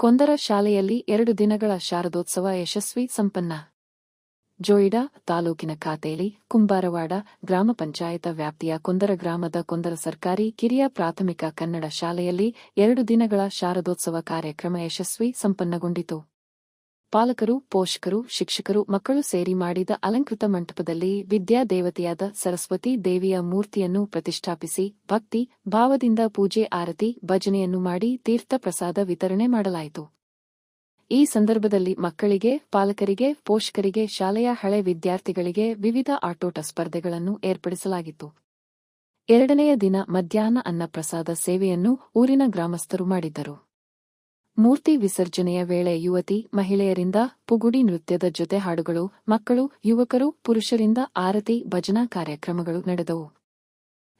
ಕೊಂದರ ಶಾಲೆಯಲ್ಲಿ 2 ದಿನಗಳ ಶಾರದೋತ್ಸವ ಯಶಸ್ವಿ ಸಂಪನ್ನ. ಜೋಯಿಡಾ ತಾಲೂಕಿನ ಖಾತೇಲಿ ಕುಂಬಾರವಾಡ ಗ್ರಾಮ ಪಂಚಾಯತ ವ್ಯಾಪ್ತಿಯ ಕೊಂದರ ಗ್ರಾಮದ ಕೊಂದರ ಸರ್ಕಾರಿ ಕಿರಿಯ ಪ್ರಾಥಮಿಕ ಕನ್ನಡ ಶಾಲೆಯಲ್ಲಿ 2 ದಿನಗಳ ಶಾರದೋತ್ಸವ ಕಾರ್ಯಕ್ರಮ ಯಶಸ್ವಿ ಸಂಪನ್ನಗೊಂಡಿತು. ಪಾಲಕರು, ಪೋಷಕರು, ಶಿಕ್ಷಕರು, ಮಕ್ಕಳು ಸೇರಿ ಮಾಡಿದ ಅಲಂಕೃತ ಮಂಟಪದಲ್ಲಿ ವಿದ್ಯಾದೇವತೆಯಾದ ಸರಸ್ವತಿ ದೇವಿಯ ಮೂರ್ತಿಯನ್ನು ಪ್ರತಿಷ್ಠಾಪಿಸಿ ಭಕ್ತಿ ಭಾವದಿಂದ ಪೂಜೆ, ಆರತಿ, ಭಜನೆಯನ್ನು ಮಾಡಿ ತೀರ್ಥ ಪ್ರಸಾದ ವಿತರಣೆ ಮಾಡಲಾಯಿತು. ಈ ಸಂದರ್ಭದಲ್ಲಿ ಮಕ್ಕಳಿಗೆ, ಪಾಲಕರಿಗೆ, ಪೋಷಕರಿಗೆ, ಶಾಲೆಯ ಹಳೆ ವಿದ್ಯಾರ್ಥಿಗಳಿಗೆ ವಿವಿಧ ಆಟೋಟ ಸ್ಪರ್ಧೆಗಳನ್ನು ಏರ್ಪಡಿಸಲಾಗಿತ್ತು. 2ನೆಯ ದಿನ ಮಧ್ಯಾಹ್ನ ಅನ್ನಪ್ರಸಾದ ಸೇವೆಯನ್ನು ಊರಿನ ಗ್ರಾಮಸ್ಥರು ಮಾಡಿದ್ದರು. ಮೂರ್ತಿ ವಿಸರ್ಜನೆಯ ವೇಳೆ ಯುವತಿ, ಮಹಿಳೆಯರಿಂದ ಪುಗುಡಿ ನೃತ್ಯದ ಜೊತೆ ಹಾಡುಗಳು, ಮಕ್ಕಳು, ಯುವಕರು, ಪುರುಷರಿಂದ ಆರತಿ, ಭಜನಾ ಕಾರ್ಯಕ್ರಮಗಳು ನಡೆದವು.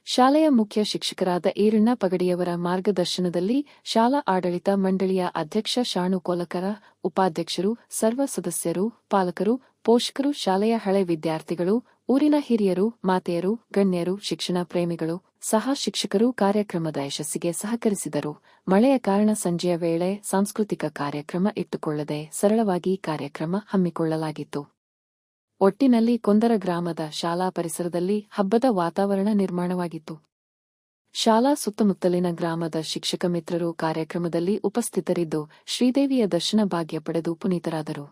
ಶಾಲೆಯ ಮುಖ್ಯ ಶಿಕ್ಷಕರಾದ ಈರಣ್ಣ ಪಗಡಿಯವರ ಮಾರ್ಗದರ್ಶನದಲ್ಲಿ ಶಾಲಾ ಆಡಳಿತ ಮಂಡಳಿಯ ಅಧ್ಯಕ್ಷ ಶಾಣು ಕೋಲಕರ, ಉಪಾಧ್ಯಕ್ಷರು, ಸರ್ವ ಸದಸ್ಯರು, ಪಾಲಕರು, ಪೋಷಕರು, ಶಾಲೆಯ ಹಳೆ ವಿದ್ಯಾರ್ಥಿಗಳು, ಊರಿನ ಹಿರಿಯರು, ಮಾತೆಯರು, ಗಣ್ಯರು, ಶಿಕ್ಷಣ ಪ್ರೇಮಿಗಳು, ಸಹ ಶಿಕ್ಷಕರು ಕಾರ್ಯಕ್ರಮದ ಯಶಸ್ಸಿಗೆ ಸಹಕರಿಸಿದರು. ಮಳೆಯ ಕಾರಣ ಸಂಜೆಯ ವೇಳೆ ಸಾಂಸ್ಕೃತಿಕ ಕಾರ್ಯಕ್ರಮ ಇಟ್ಟುಕೊಳ್ಳದೆ ಸರಳವಾಗಿ ಕಾರ್ಯಕ್ರಮ ಹಮ್ಮಿಕೊಳ್ಳಲಾಗಿತ್ತು. ಒಟ್ಟಿನಲ್ಲಿ ಕೊಂದರ ಗ್ರಾಮದ ಶಾಲಾ ಪರಿಸರದಲ್ಲಿ ಹಬ್ಬದ ವಾತಾವರಣ ನಿರ್ಮಾಣವಾಗಿತ್ತು. ಶಾಲಾ ಸುತ್ತಮುತ್ತಲಿನ ಗ್ರಾಮದ ಶಿಕ್ಷಕ ಮಿತ್ರರು ಕಾರ್ಯಕ್ರಮದಲ್ಲಿ ಉಪಸ್ಥಿತರಿದ್ದು ಶ್ರೀದೇವಿಯ ದರ್ಶನ ಭಾಗ್ಯ ಪಡೆದು ಪುನೀತರಾದರು.